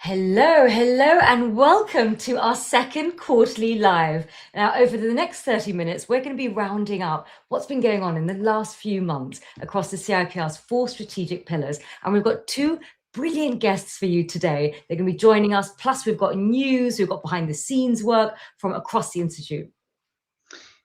Hello, and welcome to our second quarterly live. Now, over the next 30 minutes, we're going to be rounding up what's been going on in the last few months across the CIPR's 4 strategic pillars. And we've got 2 brilliant guests for you today. They're going to be joining us. Plus, we've got news, we've got behind the scenes work from across the Institute.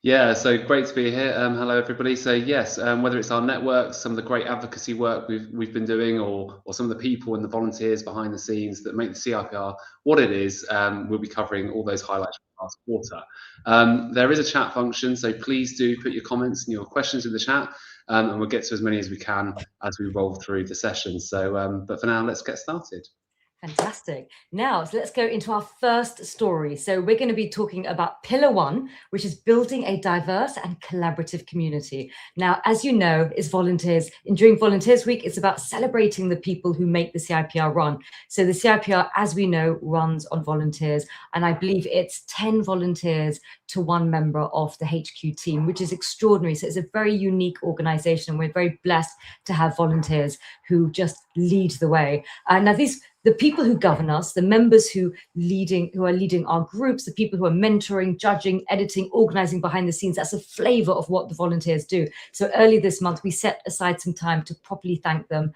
Yeah, so great to be here. Hello, everybody. So yes, whether it's our networks, some of the great advocacy work we've been doing, or some of the people and the volunteers behind the scenes that make the CIPR what it is, we'll be covering all those highlights from last quarter. There is a chat function, so please do put your comments and your questions in the chat, and we'll get to as many as we can as we roll through the session. So, but for now, let's get started. Fantastic. Now, so let's go into our first story. So we're going to be talking about Pillar 1, which is building a diverse and collaborative community. Now, as you know, as volunteers, during Volunteers Week, it's about celebrating the people who make the CIPR run. So the CIPR, as we know, runs on volunteers. And I believe it's 10 volunteers to 1 member of the HQ team, which is extraordinary. So it's a very unique organization. And we're very blessed to have volunteers who just lead the way. Now, the people who govern us, the members who are leading our groups, the people who are mentoring, judging, editing, organizing behind the scenes, that's a flavor of what the volunteers do. So early this month, we set aside some time to properly thank them.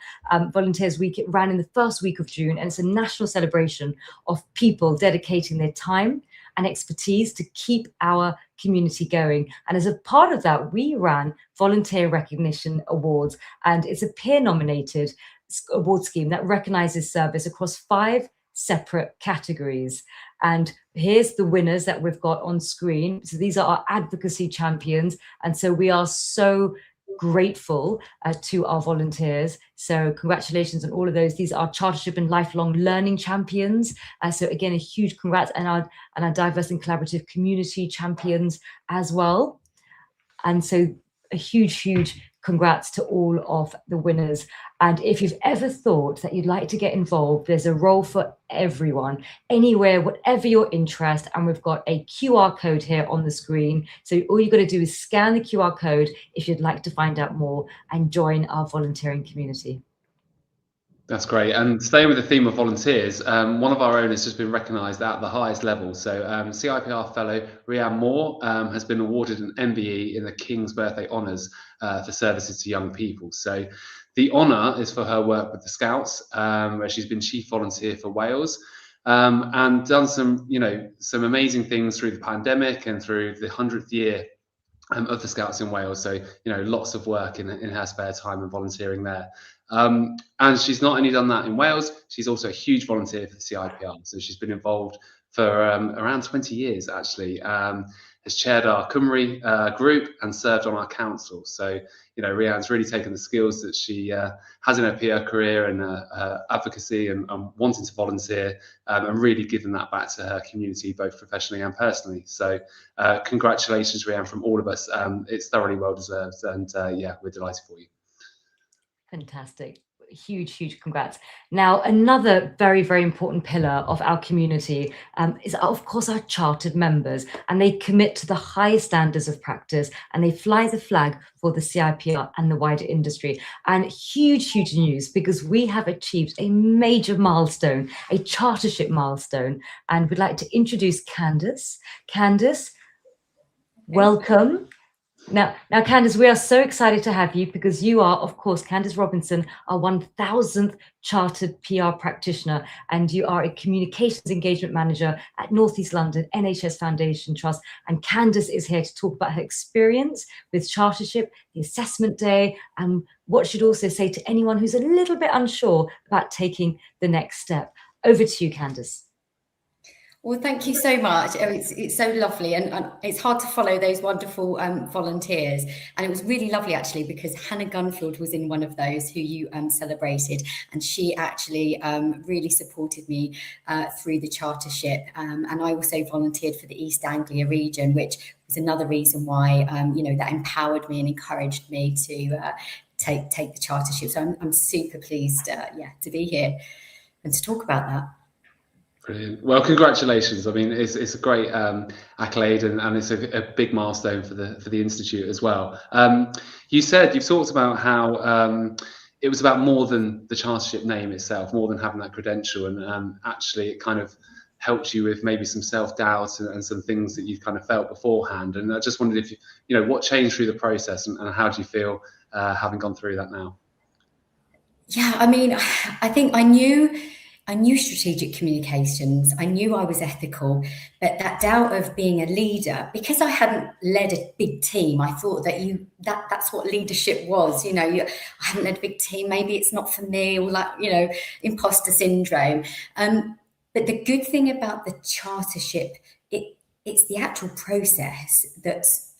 Volunteers Week, it ran in the first week of June, and it's a national celebration of people dedicating their time and expertise to keep our community going. And as a part of that, we ran Volunteer Recognition Awards, and it's a peer-nominated award scheme that recognizes service across 5 separate categories. And here's the winners that we've got on screen. So these are our advocacy champions. And so we are so grateful to our volunteers. So congratulations on all of those. These are chartership and lifelong learning champions. So again, a huge congrats, and our diverse and collaborative community champions as well. And so a huge congrats to all of the winners. And if you've ever thought that you'd like to get involved, there's a role for everyone, anywhere, whatever your interest. And we've got a QR code here on the screen. So all you've got to do is scan the QR code if you'd like to find out more and join our volunteering community. That's great. And staying with the theme of volunteers, one of our owners has been recognised at the highest level. So CIPR fellow Rhiann Moore has been awarded an MBE in the King's Birthday Honours for services to young people. So the honour is for her work with the Scouts, where she's been chief volunteer for Wales, and done some amazing things through the pandemic and through the 100th year of the Scouts in Wales. So, lots of work in her spare time and volunteering there. And she's not only done that in Wales, she's also a huge volunteer for the CIPR. So she's been involved for around 20 years, actually, has chaired our Cymru group and served on our council. So, Rhiann's really taken the skills that she has in her PR career and advocacy and wanting to volunteer and really giving that back to her community, both professionally and personally. So congratulations, Rhiann, from all of us. It's thoroughly well deserved. And yeah, we're delighted for you. Fantastic. Huge congrats. Now, another very important pillar of our community is, of course, our chartered members, and they commit to the highest standards of practice, and they fly the flag for the CIPR and the wider industry. And huge news, because we have achieved a major milestone, a chartership milestone, and we'd like to introduce Candice. Candice, welcome. Now, Candice, we are so excited to have you, because you are, of course, Candice Robinson, our 1000th chartered PR practitioner, and you are a communications engagement manager at North East London NHS Foundation Trust. And Candice is here to talk about her experience with chartership, the assessment day, and what she'd also say to anyone who's a little bit unsure about taking the next step. Over to you, Candice. Well, thank you so much. It's so lovely, and it's hard to follow those wonderful volunteers. And it was really lovely, actually, because Hannah Gunfield was in one of those who you celebrated, and she actually really supported me through the chartership. And I also volunteered for the East Anglia region, which was another reason why that empowered me and encouraged me to take the chartership. So I'm super pleased, to be here and to talk about that. Brilliant. Well, congratulations. I mean, it's a great accolade, and it's a big milestone for the Institute as well. You've talked about how it was about more than the chartership name itself, more than having that credential, and actually it kind of helped you with maybe some self-doubt and some things that you kind of felt beforehand. And I just wondered if you know what changed through the process, and how do you feel having gone through that now? Yeah, I mean, I think I knew strategic communications. I knew I was ethical, but that doubt of being a leader, because I hadn't led a big team, I thought that that's what leadership was. You know, I haven't led a big team. Maybe it's not for me, or like, you know, imposter syndrome. But the good thing about the chartership, it's the actual process that's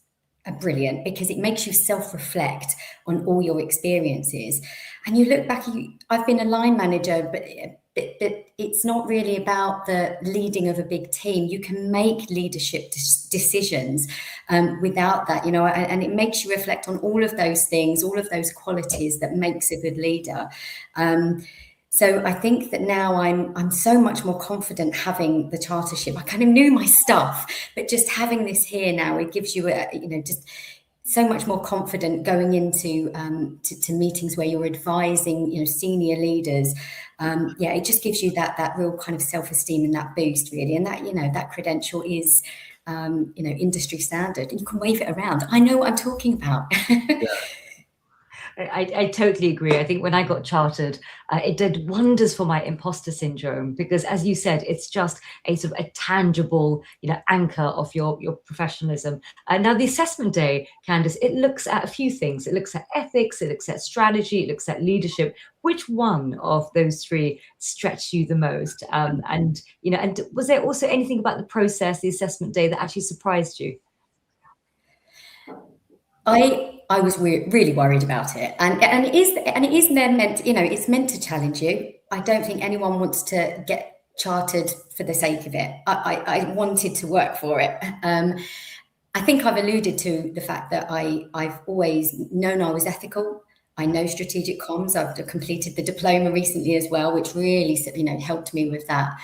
brilliant, because it makes you self-reflect on all your experiences, and you look back. I've been a line manager, but it's not really about the leading of a big team. You can make leadership decisions without that, you know, and it makes you reflect on all of those things, all of those qualities that makes a good leader. So I think that now I'm so much more confident having the chartership. I kind of knew my stuff, but just having this here now, it gives you just so much more confident going into to meetings where you're advising, you know, senior leaders. It just gives you that real kind of self-esteem and that boost, really. And that, you know, that credential is industry standard, and you can wave it around. I know what I'm talking about. Yeah. I totally agree. I think when I got chartered, it did wonders for my imposter syndrome, because, as you said, it's just a sort of a tangible, you know, anchor of your professionalism. Now, the assessment day, Candice, it looks at a few things. It looks at ethics, it looks at strategy, it looks at leadership. Which one of those three stretched you the most? And was there also anything about the process, the assessment day, that actually surprised you? I was really worried about it, and it is meant, you know, it's meant to challenge you. I don't think anyone wants to get chartered for the sake of it. I wanted to work for it. I think I've alluded to the fact that I've always known I was ethical. I know strategic comms. I've completed the diploma recently as well, which really, you know, helped me with that.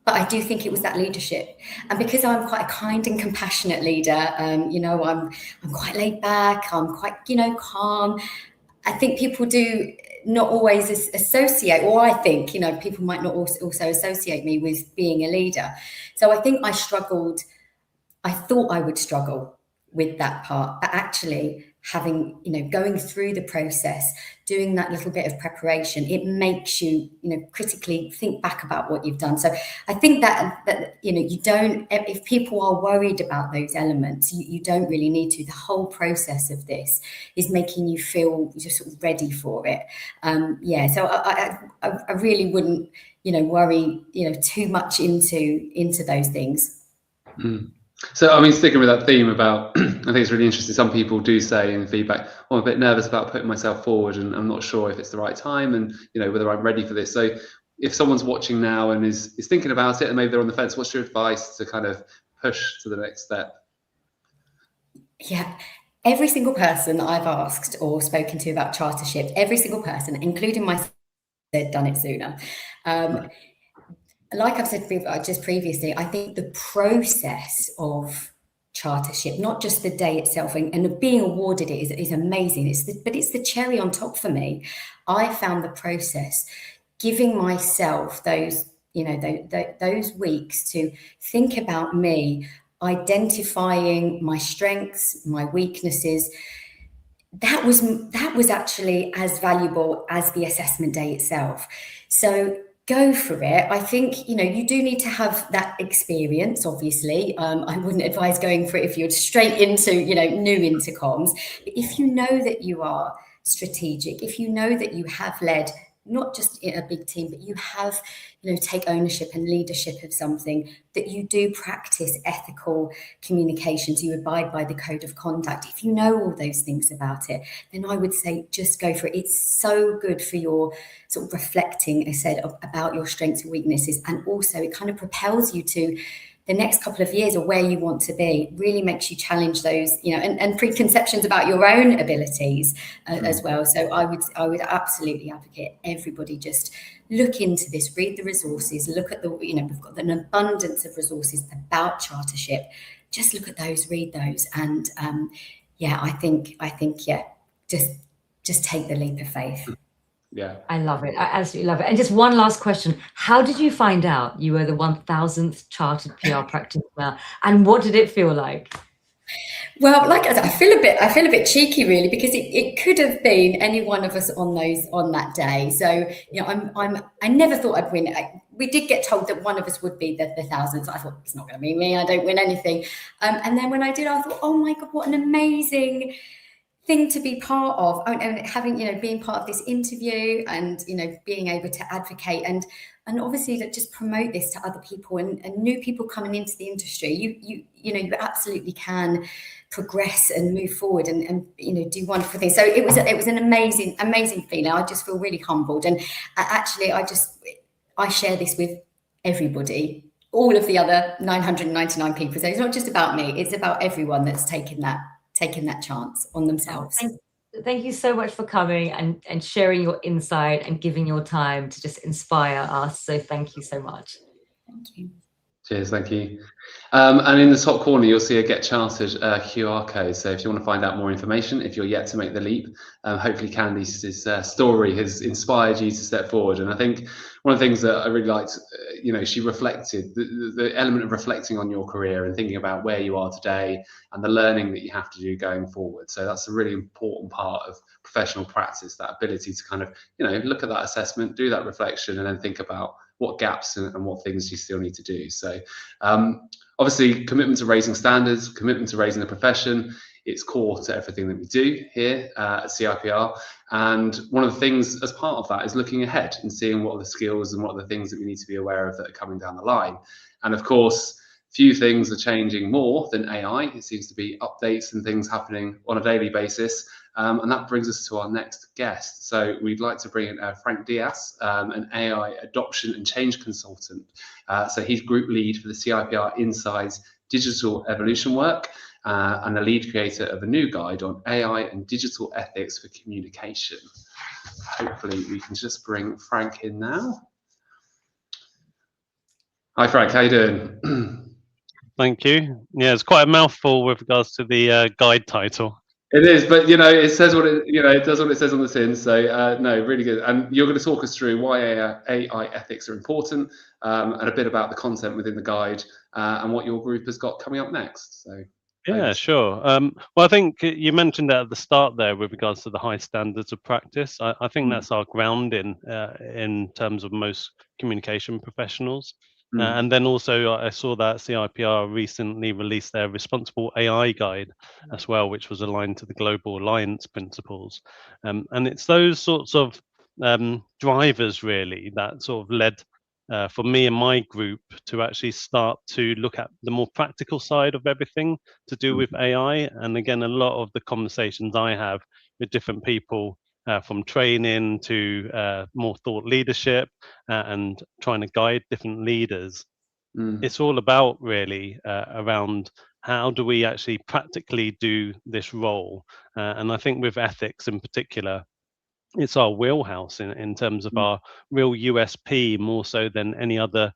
But I do think it was that leadership, and because I'm quite a kind and compassionate leader, you know, I'm quite laid back. I'm quite, you know, calm. I think people do not always associate, or I think, you know, people might not also associate me with being a leader. So I think I struggled. I thought I would struggle with that part, but actually having, you know, going through the process, doing that little bit of preparation, it makes you, you know, critically think back about what you've done. So I think that you know, you don't, if people are worried about those elements, you don't really need to. The whole process of this is making you feel just sort of ready for it. So I really wouldn't, you know, worry, you know, too much into those things. Mm. So, I mean, sticking with that theme about, I think it's really interesting. Some people do say in feedback, oh, I'm a bit nervous about putting myself forward, and I'm not sure if it's the right time, and, you know, whether I'm ready for this. So if someone's watching now and is thinking about it, and maybe they're on the fence, what's your advice to kind of push to the next step? Yeah. Every single person I've asked or spoken to about chartership, every single person, including myself, said done it sooner. Like I've said just previously, I think the process of chartership, not just the day itself, and being awarded it is amazing. But it's the cherry on top for me. I found the process, giving myself those, you know, those weeks to think about me, identifying my strengths, my weaknesses. That was actually as valuable as the assessment day itself. So go for it. I think, you know, you do need to have that experience, obviously. I wouldn't advise going for it if you're straight into, you know, new into comms. But if you know that you are strategic, if you know that you have led not just in a big team, but you have, you know, take ownership and leadership of something, that you do practice ethical communications, you abide by the code of conduct. If you know all those things about it, then I would say just go for it. It's so good for your sort of reflecting, I said, about your strengths and weaknesses. And also it kind of propels you to the next couple of years or where you want to be. It really makes you challenge those, you know, and preconceptions about your own abilities as well. So I would absolutely advocate everybody just look into this, read the resources, look at the, you know, we've got an abundance of resources about chartership. Just look at those, read those, and I think just just take the leap of faith. Yeah. I love it. I absolutely love it. And just one last question. How did you find out you were the 1000th chartered PR practitioner, and what did it feel like? Well, like I feel a bit cheeky really, because it could have been any one of us on that day. So, you know, I never thought I'd win. We did get told that one of us would be the 1000th. I thought, it's not going to be me. I don't win anything. And then when I did, I thought, oh my God, what an amazing thing to be part of, and having, you know, being part of this interview, and, you know, being able to advocate and obviously that just promote this to other people and new people coming into the industry. You know, you absolutely can progress and move forward and you know, do wonderful things. So it was an amazing feeling. I just feel really humbled, and actually I share this with everybody, all of the other 999 people. So it's not just about me, it's about everyone that's taken that chance on themselves. Thank you so much for coming and sharing your insight and giving your time to just inspire us. So thank you so much. Thank you. Cheers, thank you. And in the top corner, you'll see a Get Chartered QR code. So if you want to find out more information, if you're yet to make the leap, hopefully Candice's story has inspired you to step forward. And I think one of the things that I really liked, you know, she reflected the element of reflecting on your career and thinking about where you are today and the learning that you have to do going forward. So that's a really important part of professional practice, that ability to kind of, you know, look at that assessment, do that reflection, and then think about what gaps and what things you still need to do. So obviously, commitment to raising standards, commitment to raising the profession, it's core to everything that we do here at CIPR. And one of the things as part of that is looking ahead and seeing what are the skills and what are the things that we need to be aware of that are coming down the line. And of course, few things are changing more than AI. It seems to be updates and things happening on a daily basis. And that brings us to our next guest. So we'd like to bring in Frank Diaz, an AI adoption and change consultant. So he's group lead for the CIPR Inside's digital evolution work and the lead creator of a new guide on AI and digital ethics for communication. Hopefully we can just bring Frank in now. Hi Frank, how you doing? Thank you. Yeah, it's quite a mouthful with regards to the guide title. It is, but you know, it says what it, you know, it does what it says on the tin. So no, really good. And you're going to talk us through why AI ethics are important, and a bit about the content within the guide, and what your group has got coming up next. So Yeah, sure. Well, I think you mentioned that at the start there with regards to the high standards of practice. I think that's our grounding in terms of most communication professionals. And then also I saw that CIPR recently released their responsible AI guide as well, which was aligned to the Global Alliance principles. And it's those sorts of drivers really that sort of led for me and my group to actually start to look at the more practical side of everything to do with AI. And again, a lot of the conversations I have with different people from training to more thought leadership and trying to guide different leaders, it's all about really around how do we actually practically do this role. And I think with ethics in particular, it's our wheelhouse in terms of our real USP, more so than any other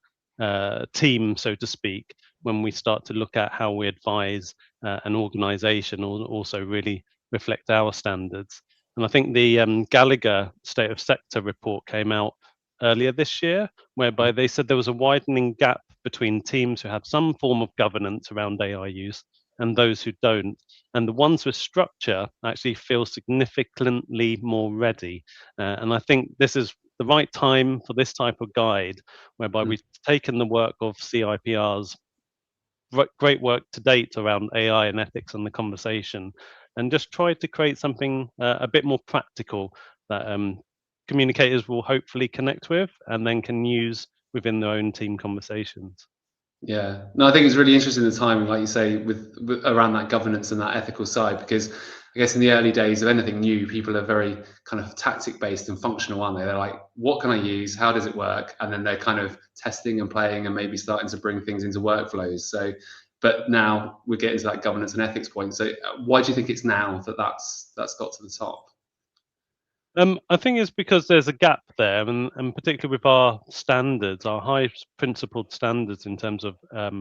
team, so to speak, when we start to look at how we advise an organization, or also really reflect our standards. And I think the Gallagher State of Sector report came out earlier this year, whereby they said there was a widening gap between teams who have some form of governance around AI use and those who don't. And the ones with structure actually feel significantly more ready. And I think this is the right time for this type of guide, whereby we've taken the work of CIPR's great work to date around AI and ethics and the conversation, and just tried to create something a bit more practical that communicators will hopefully connect with and then can use within their own team conversations. Yeah, no, I think it's really interesting the timing, like you say, with around that governance and that ethical side, because I guess in the early days of anything new, people are very kind of tactic based and functional, aren't they? They're like, what can I use? How does it work? And then they're kind of testing and playing and maybe starting to bring things into workflows. So, but now we're getting to that governance and ethics point. So why do you think it's now that that's got to the top? I think it's because there's a gap there, and particularly with our standards, our high principled standards in terms of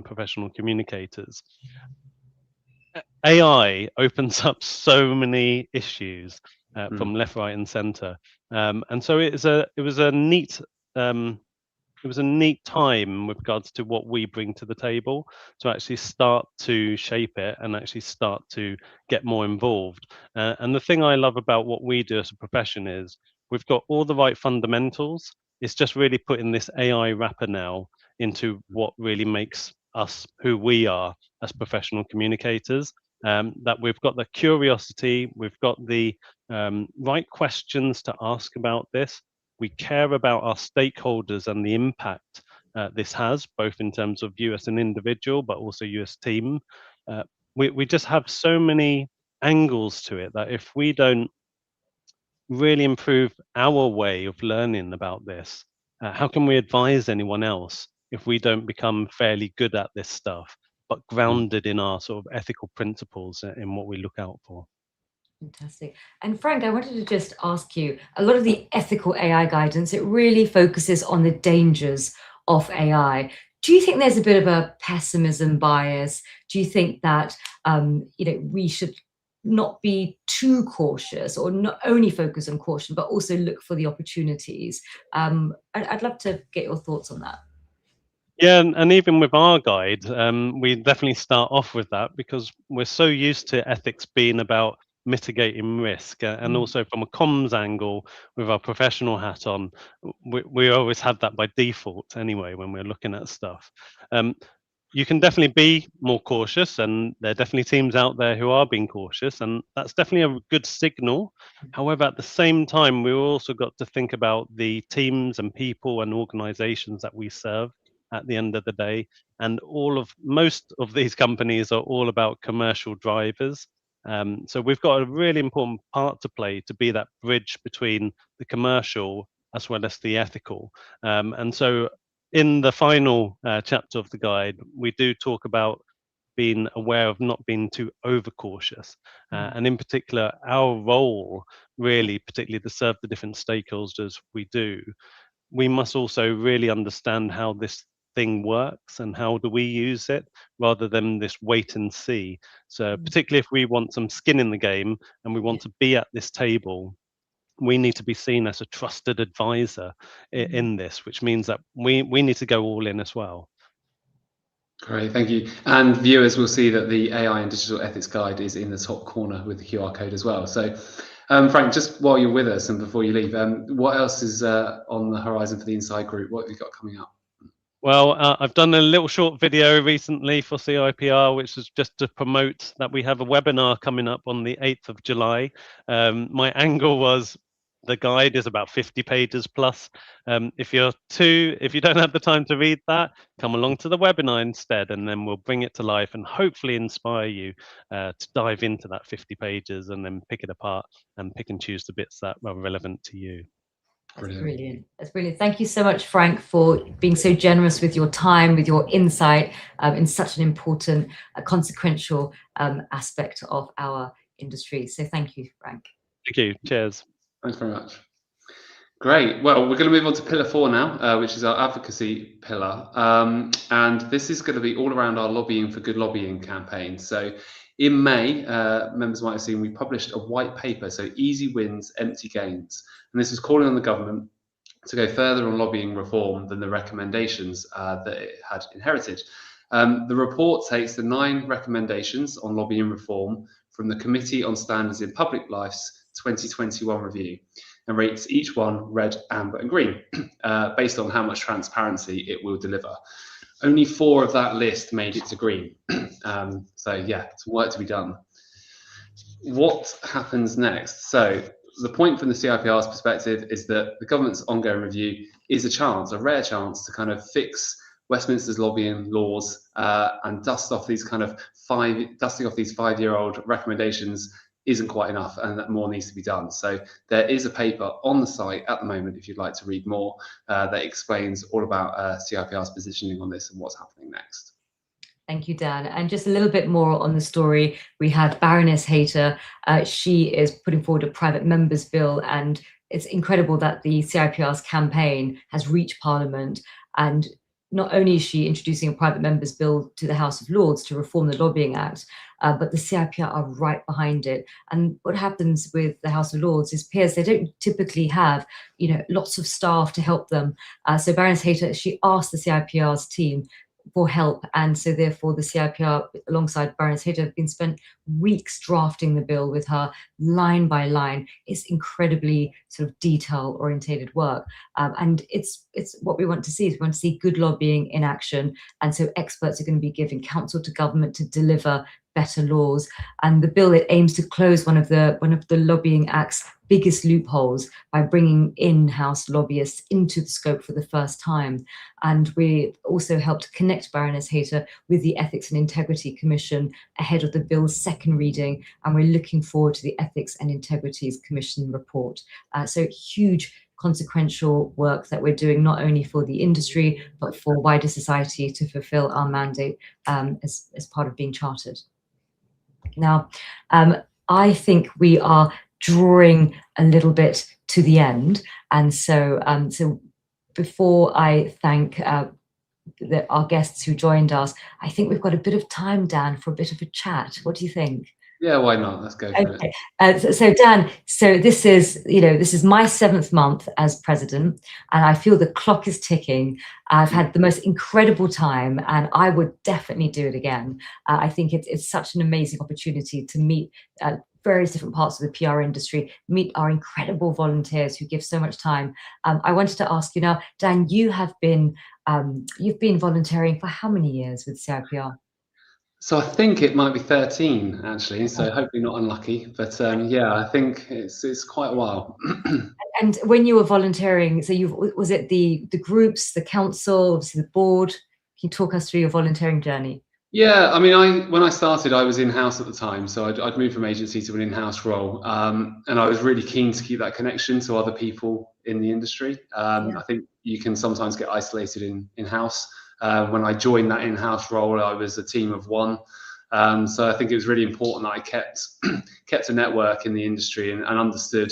professional communicators. AI opens up so many issues from left, right, and centre. And so it was a neat time with regards to what we bring to the table to actually start to shape it and actually start to get more involved. And the thing I love about what we do as a profession is we've got all the right fundamentals. It's just really putting this AI wrapper now into what really makes us who we are as professional communicators. That we've got the curiosity, we've got the right questions to ask about this. We care about our stakeholders and the impact this has, both in terms of you as an individual, but also you as team. We just have so many angles to it that if we don't really improve our way of learning about this, how can we advise anyone else if we don't become fairly good at this stuff, but grounded in our sort of ethical principles in what we look out for? Fantastic. And Frank, I wanted to just ask you, a lot of the ethical AI guidance, it really focuses on the dangers of AI. Do you think there's a bit of a pessimism bias? Do you think that we should not be too cautious, or not only focus on caution, but also look for the opportunities? I'd love to get your thoughts on that. Yeah, and even with our guide, we definitely start off with that because we're so used to ethics being about mitigating risk, and also from a comms angle with our professional hat on, we always have that by default anyway when we're looking at stuff. You can definitely be more cautious, and there are definitely teams out there who are being cautious, and that's definitely a good signal. However, at the same time, we've also got to think about the teams and people and organizations that we serve at the end of the day. And most of these companies are all about commercial drivers. So we've got a really important part to play to be that bridge between the commercial as well as the ethical. And so in the final chapter of the guide, we do talk about being aware of not being too overcautious. And in particular, our role really, particularly to serve the different stakeholders we do, we must also really understand how this thing works and how do we use it rather than this wait and see. So particularly if we want some skin in the game and we want to be at this table, we need to be seen as a trusted advisor in this, which means that we need to go all in as well. Great, thank you. And viewers will see that the AI and Digital Ethics Guide is in the top corner with the QR code as well. So Frank, just while you're with us and before you leave, what else is on the horizon for the Inside Group? What have you got coming up? Well, I've done a little short video recently for CIPR, which is just to promote that we have a webinar coming up on the 8th of July. My angle was the guide is about 50 pages plus. If you don't have the time to read that, come along to the webinar instead, and then we'll bring it to life and hopefully inspire you to dive into that 50 pages and then pick it apart and pick and choose the bits that are relevant to you. That's brilliant. That's brilliant. Thank you so much, Frank, for being so generous with your time, with your insight in such an important, consequential aspect of our industry. So thank you, Frank. Thank you. Cheers. Thanks very much. Great. Well, we're going to move on to pillar 4 now, which is our advocacy pillar. And this is going to be all around our Lobbying for Good Lobbying campaign. So in May, members might have seen, we published a white paper, so Easy Wins, Empty Gains. And this is calling on the government to go further on lobbying reform than the recommendations that it had inherited. The report takes the 9 recommendations on lobbying reform from the Committee on Standards in Public Life's 2021 review and rates each one red, amber and green based on how much transparency it will deliver. Only 4 of that list made it to green. So yeah, it's work to be done. What happens next? So the point from the CIPR's perspective is that the government's ongoing review is a rare chance to kind of fix Westminster's lobbying laws and dusting off these 5-year-old recommendations isn't quite enough, and that more needs to be done. So there is a paper on the site at the moment, if you'd like to read more, that explains all about CIPR's positioning on this and what's happening next. Thank you, Dan. And just a little bit more on the story. We had Baroness Hayter. She is putting forward a private members bill, and it's incredible that the CIPR's campaign has reached Parliament. And not only is she introducing a private member's bill to the House of Lords to reform the Lobbying Act, but the CIPR are right behind it. And what happens with the House of Lords is peers, they don't typically have, lots of staff to help them. So Baroness Hayter, she asked the CIPR's team for help, and so therefore the CIPR alongside Baroness Hayter have been spent weeks drafting the bill with her line by line. It's incredibly sort of detail orientated work, and it's what we want to see. We want to see good lobbying in action, and so experts are going to be giving counsel to government to deliver better laws. And the bill, it aims to close one of the Lobbying Act's biggest loopholes by bringing in-house lobbyists into the scope for the first time. And we also helped connect Baroness Hayter with the Ethics and Integrity Commission ahead of the bill's second reading, and we're looking forward to the Ethics and Integrities Commission report. So huge consequential work that we're doing, not only for the industry, but for wider society to fulfill our mandate as part of being chartered. Now, I think we are drawing a little bit to the end. And so, before I thank our guests who joined us, I think we've got a bit of time, Dan, for a bit of a chat. What do you think? Yeah, why not? Let's go for it. So Dan, this is my 7th month as president, and I feel the clock is ticking. I've had the most incredible time, and I would definitely do it again. I think it's such an amazing opportunity to meet various different parts of the PR industry, meet our incredible volunteers who give so much time. I wanted to ask you now, Dan, you've been volunteering for how many years with CIPR? So I think it might be 13 actually, so hopefully not unlucky, but yeah, I think it's quite a while. And when you were volunteering, so was it the groups, the council, obviously the board? Can you talk us through your volunteering journey? Yeah, I mean, when I started, I was in-house at the time, so I'd moved from agency to an in-house role, and I was really keen to keep that connection to other people in the industry. I think you can sometimes get isolated in-house. When I joined that in-house role, I was a team of 1. So I think it was really important that I kept a network in the industry and understood,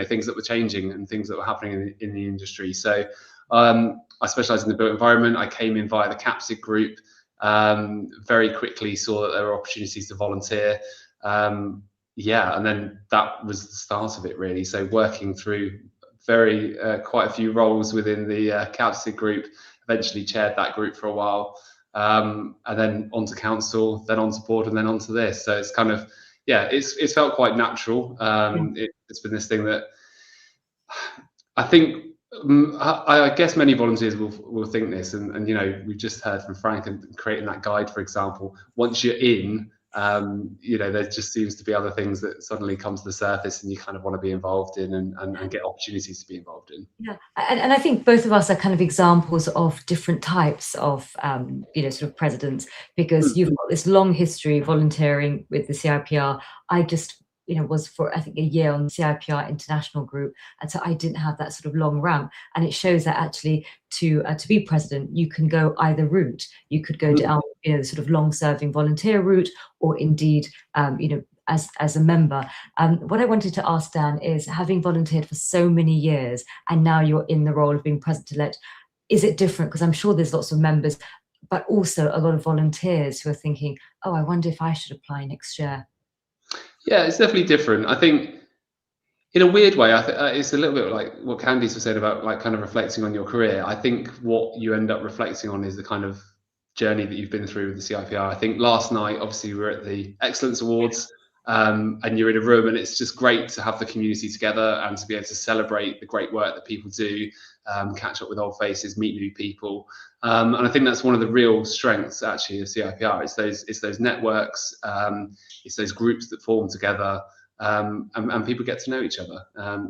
things that were changing and things that were happening in the industry. So I specialised in the built environment. I came in via the CAPSIG group. Very quickly saw that there were opportunities to volunteer. And then that was the start of it, really. So working through quite a few roles within the CAPSIG group. Eventually chaired that group for a while, and then onto council, then onto board, and then onto this. So it's kind of, it's felt quite natural. It's been this thing that I think, I guess many volunteers will think this, and we've just heard from Frank and creating that guide, for example. Once you're in, there just seems to be other things that suddenly come to the surface and you kind of want to be involved in and get opportunities to be involved in. Yeah, and I think both of us are kind of examples of different types of, sort of presidents, because you've got this long history volunteering with the CIPR. I just, was for, I think, a year on the CIPR International Group. And so I didn't have that sort of long ramp. And it shows that actually to be president, you can go either route. You could go down, the sort of long-serving volunteer route, or indeed, as a member. What I wanted to ask Dan is, having volunteered for so many years, and now you're in the role of being president-elect, is it different? Because I'm sure there's lots of members, but also a lot of volunteers who are thinking, oh, I wonder if I should apply next year. Yeah, it's definitely different. I think in a weird way, it's a little bit like what Candice was saying about like kind of reflecting on your career. I think what you end up reflecting on is the kind of journey that you've been through with the CIPR. I think last night, obviously, we were at the Excellence Awards, and you're in a room, and it's just great to have the community together and to be able to celebrate the great work that people do, catch up with old faces, meet new people. And I think that's one of the real strengths actually of CIPR. It's those networks, it's those groups that form together, and people get to know each other,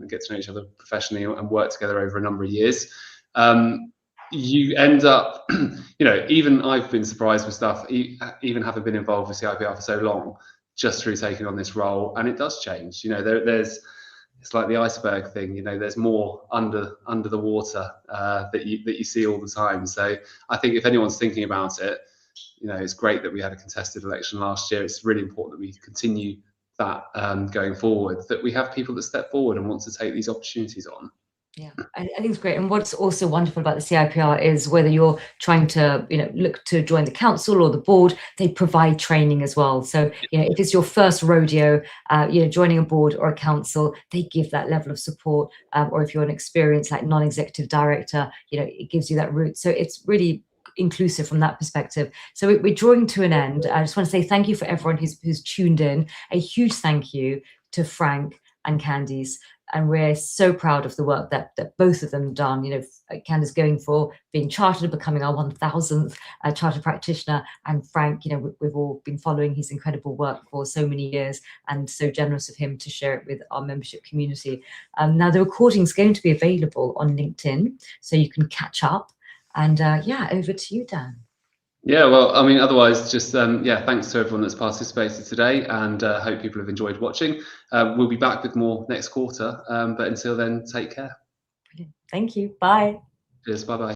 get to know each other professionally and work together over a number of years. You end up, even I've been surprised with stuff, even having been involved with CIPR for so long, just through taking on this role, and it does change. It's like the iceberg thing. There's more under the water that you see all the time. So I think if anyone's thinking about it, it's great that we had a contested election last year. It's really important that we continue that going forward. That we have people that step forward and want to take these opportunities on. Yeah, I think it's great. And what's also wonderful about the CIPR is whether you're trying to, look to join the council or the board, they provide training as well. So, if it's your first rodeo, joining a board or a council, they give that level of support. Or if you're an experienced like non-executive director, it gives you that route. So it's really inclusive from that perspective. So we're drawing to an end. I just want to say thank you for everyone who's tuned in. A huge thank you to Frank and Candice. And we're so proud of the work that both of them have done. Candice going for being chartered and becoming our 1000th chartered practitioner. And Frank, we've all been following his incredible work for so many years, and so generous of him to share it with our membership community. Now, the recording is going to be available on LinkedIn, so you can catch up. And over to you, Dan. Yeah, well, I mean, otherwise, just thanks to everyone that's participated today, and hope people have enjoyed watching. We'll be back with more next quarter, but until then, take care. Brilliant. Thank you. Bye. Cheers. Bye bye.